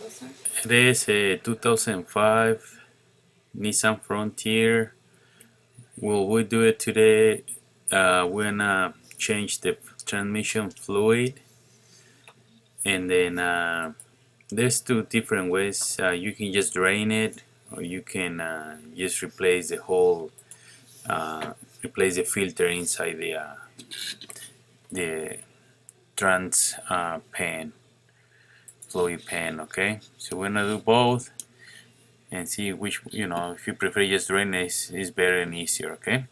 It is a 2005 Nissan Frontier. Well, we do it today. We're gonna change the transmission fluid, and then there's two different ways. You can just drain it, or you can just replace the whole, replace the filter inside the trans pan, fluid pan. Okay, so we're gonna do both and see which, if you prefer just drain it, is better and easier. Okay.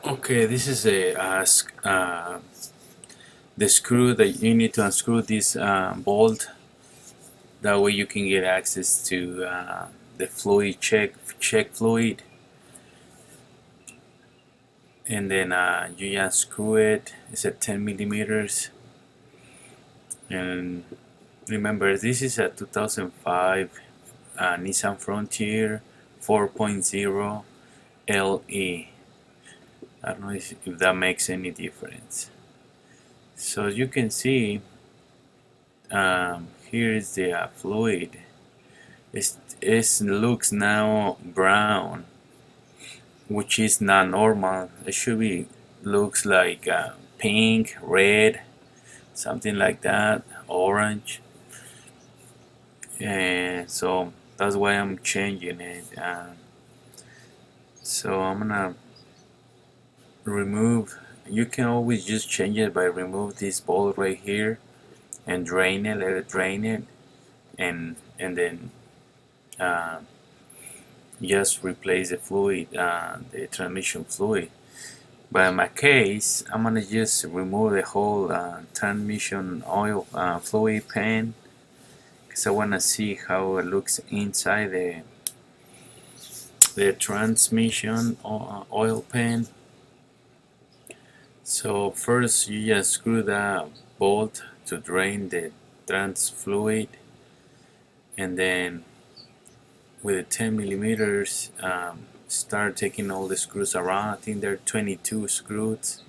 Okay, this is the screw that you need to unscrew this bolt. That way you can get access to the fluid check fluid, and then you just screw it. It's at 10 millimeters, and remember this is a 2005 Nissan Frontier 4.0 LE. I don't know if that makes any difference. So as you can see, here is the fluid. It looks now brown, which is not normal. It should be looks like pink, red, something like that, orange. And so that's why I'm changing it. So I'm gonna remove. You can always just change it by remove this bolt right here and drain it. Let it drain it, and then just replace the fluid, the transmission fluid. But in my case, I'm gonna just remove the whole transmission oil fluid pan, because I wanna see how it looks inside the transmission oil pan. So first you just screw the bolt to drain the trans fluid, and then with the 10 millimeters start taking all the screws around. I think there are 22 screws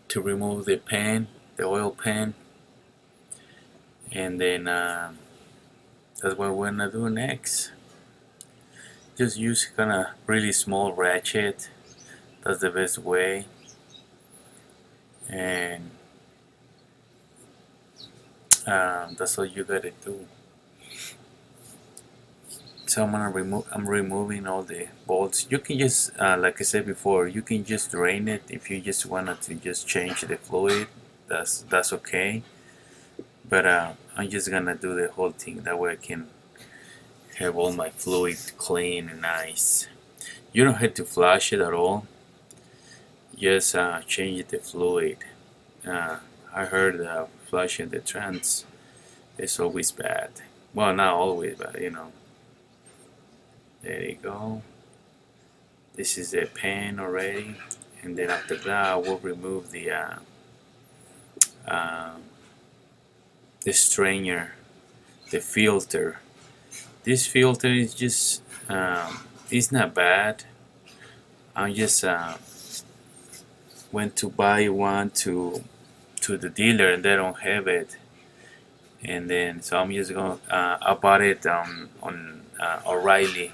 to remove the pan, the oil pan, and then that's what we're gonna do next. Just use kind of really small ratchet. That's the best way. And that's all you gotta do. So I'm removing all the bolts. You can just, like I said before, you can just drain it if you just wanted to just change the fluid. That's okay. But I'm just gonna do the whole thing. That way I can have all my fluid clean and nice. You don't have to flush it at all. Just change the fluid. I heard flushing the trans is always bad. Well, not always, but you know. There you go. This is the pan already, and then after that we'll remove the strainer, the filter. This filter is just it's not bad. I just went to buy one to the dealer and they don't have it, and then so I'm just gonna I bought it on O'Reilly.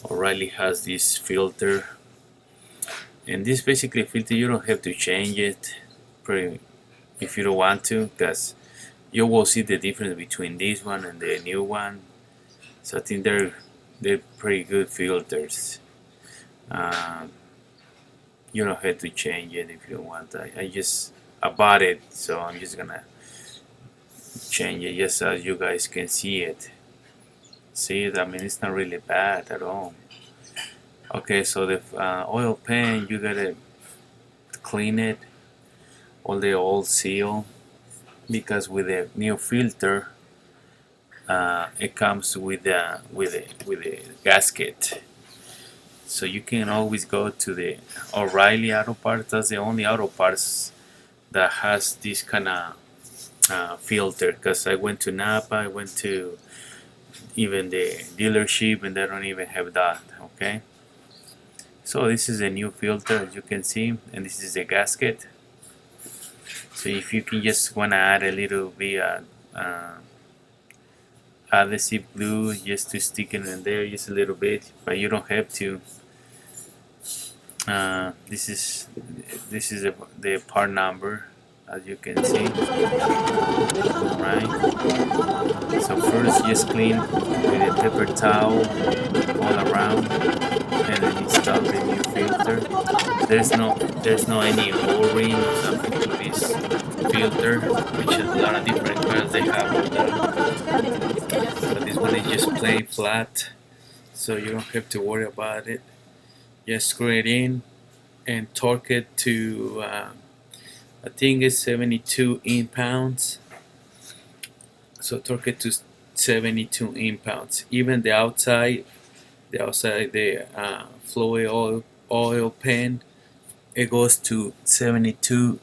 O'Reilly has this filter, and this basically filter you don't have to change it if you don't want to, because you will see the difference between this one and the new one. So I think they're pretty good filters. You don't have to change it if you don't want. I bought it, so I'm just gonna change it just so you guys can see it. See it? I mean, it's not really bad at all. Okay, so the oil pan, you gotta clean it, all the old seal, because with the new filter, it comes with a gasket. So you can always go to the O'Reilly Auto Parts. That's the only auto parts that has this kind of filter. Because I went to Napa, I went to even the dealership, and they don't even have that. Okay. So this is a new filter, as you can see, and this is the gasket. So if you can just wanna add a little bit adhesive glue just to stick it in there, just a little bit, but you don't have to. This is the part number, as you can see. Alright. So first just clean with a paper towel all around, and then install the new filter. There's no any O-ring to this filter, which is a lot of different kinds they have of that. But this one is just plain flat, so you don't have to worry about it. Just screw it in and torque it to I think it's 72 inch-pounds. So torque it to 72 inch-pounds. Even the outside the fluid oil pan, it goes to 72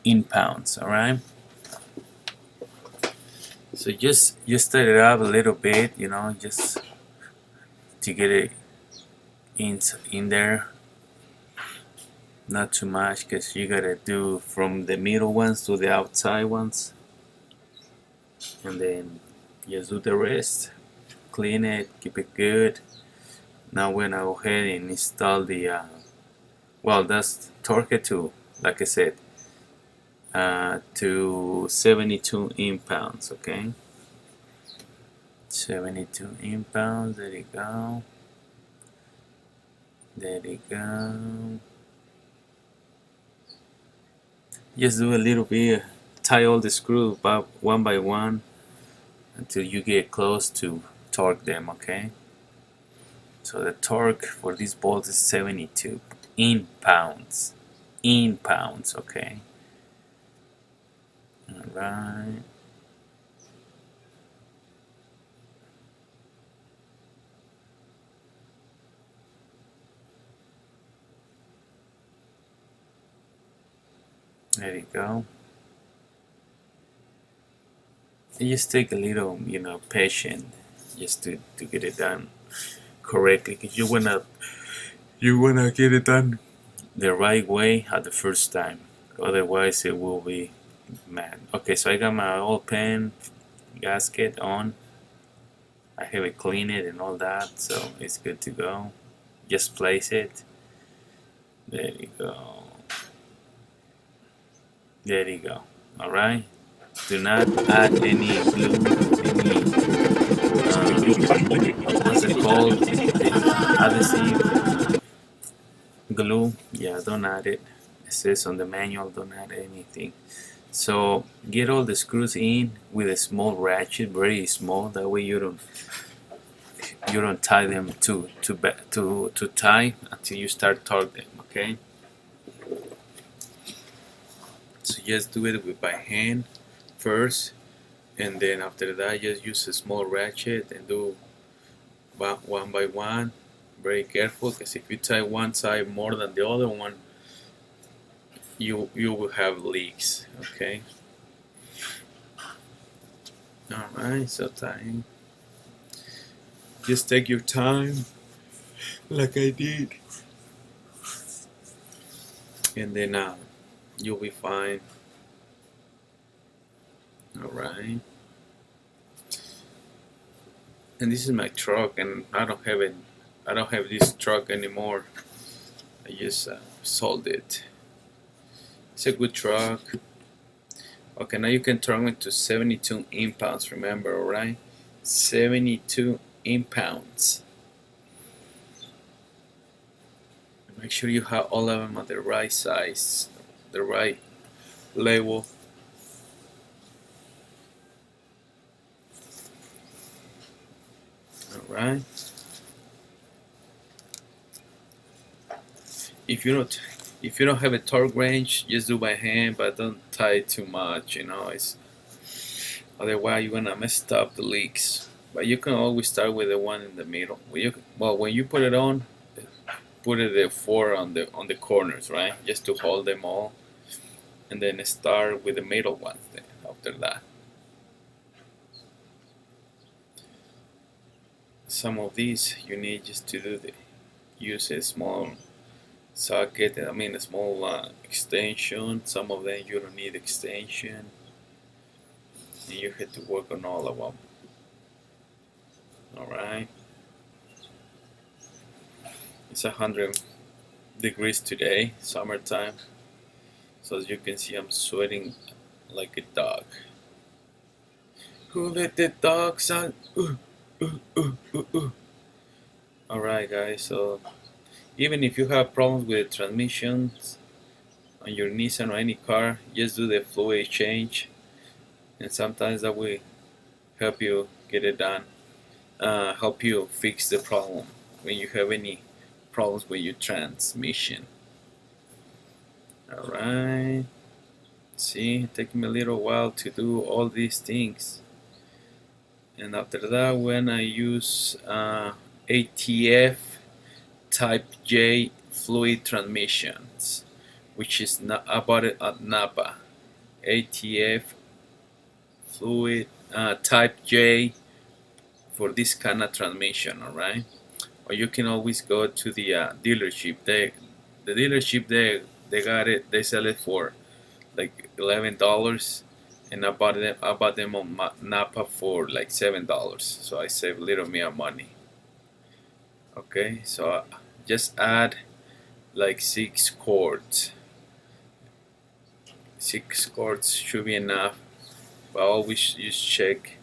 inch-pounds. All right. So just stir it up a little bit, you know, just to get it in there. Not too much, because you gotta do from the middle ones to the outside ones, and then just do the rest. Clean it, keep it good. Now we're gonna go ahead and install the well, that's torque it to, like I said, to 72 inch-pounds. Okay, 72 inch-pounds. There you go. There you go. Just do a little bit, tie all the screws one by one until you get close to torque them. Okay, so the torque for these bolts is 72 inch-pounds. Inch-pounds. Okay, all right. There you go. It just take a little, you know, patience just to get it done correctly, because you wanna get it done the right way at the first time. Otherwise, it will be mad. Okay, so I got my oil pan gasket on. I have it cleaned it and all that, so it's good to go. Just place it. There you go. There you go. All right. Do not add any glue, any what's it called? The additive glue. Yeah, don't add it. It says on the manual, don't add anything. So get all the screws in with a small ratchet, very small. That way you don't tie them too tight until you start torque them. Okay. So just do it by hand first, and then after that just use a small ratchet and do one by one. Very careful, because if you tie one side more than the other one, you will have leaks. Okay. All right. So tying. Just take your time, like I did, and then you'll be fine. All right. And this is my truck, and I don't have it. I don't have this truck anymore. I just sold it. It's a good truck. Okay, now you can turn it to 72 impounds. Remember, all right? 72 impounds. Make sure you have all of them at the right size, the right level. All right. If you don't have a torque wrench, just do by hand, but don't tie it too much. It's otherwise you're gonna mess up the leaks. But you can always start with the one in the middle. When you put it on, put it the four on the corners, right? Just to hold them all, and then start with the middle ones. Then after that, some of these you need just to use a small socket. I mean a small extension. Some of them you don't need extension, and you have to work on all of them. All right. It's 100 degrees today, summertime. So as you can see, I'm sweating like a dog. Who let the dogs out? Alright guys, so even if you have problems with transmissions on your Nissan or any car, just do the fluid change, and sometimes that will help you get it done, help you fix the problem when you have any problems with your transmission. Alright, see, it took me a little while to do all these things. And after that, when I use ATF Type J fluid transmissions, which is I bought it at Napa. ATF fluid Type J for this kind of transmission, alright? Or you can always go to the dealership. The dealership they got it. They sell it for like $11, and I bought them on Napa for like $7. So I save a little bit of money. Okay, so just add like 6 cords. 6 cords should be enough. But always just check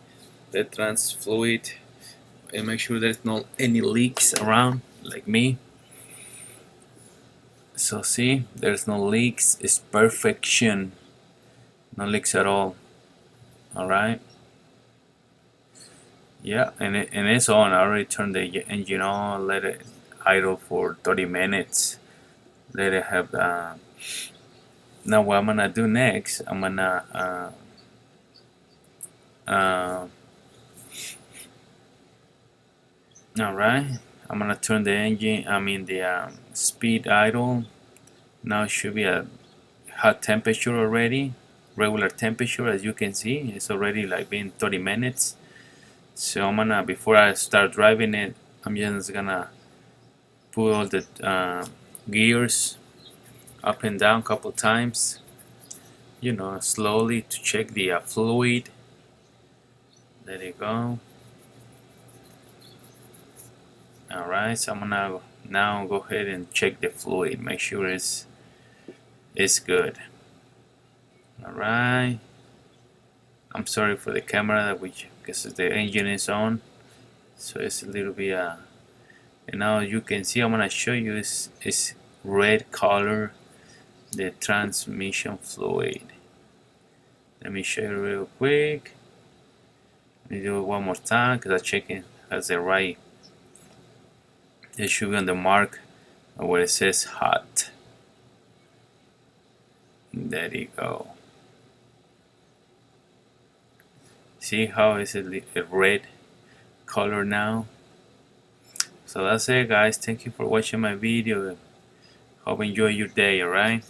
the trans fluid and make sure there's not any leaks around, like me. So see, there's no leaks. It's perfection. No leaks at all. Alright. Yeah, and it's on. I already turned the engine on, let it idle for 30 minutes. Let it have now what I'm gonna do next, I'm gonna alright, I'm gonna turn the engine, the speed idle. Now it should be at hot temperature already, regular temperature. As you can see, it's already like been 30 minutes. So I'm gonna, before I start driving it, I'm just gonna put all the gears up and down a couple times, you know, slowly to check the fluid. There you go. Alright, so I'm gonna now go ahead and check the fluid, make sure it's good. Alright, I'm sorry for the camera, which because the engine is on, so it's a little bit and now you can see I'm gonna show you is red color, the transmission fluid. Let me show you real quick. Let me do it one more time because I'm checking has the right. It should be on the mark where it says hot. There you go. See how it's a red color now? So that's it, guys. Thank you for watching my video. Hope you enjoy your day, alright?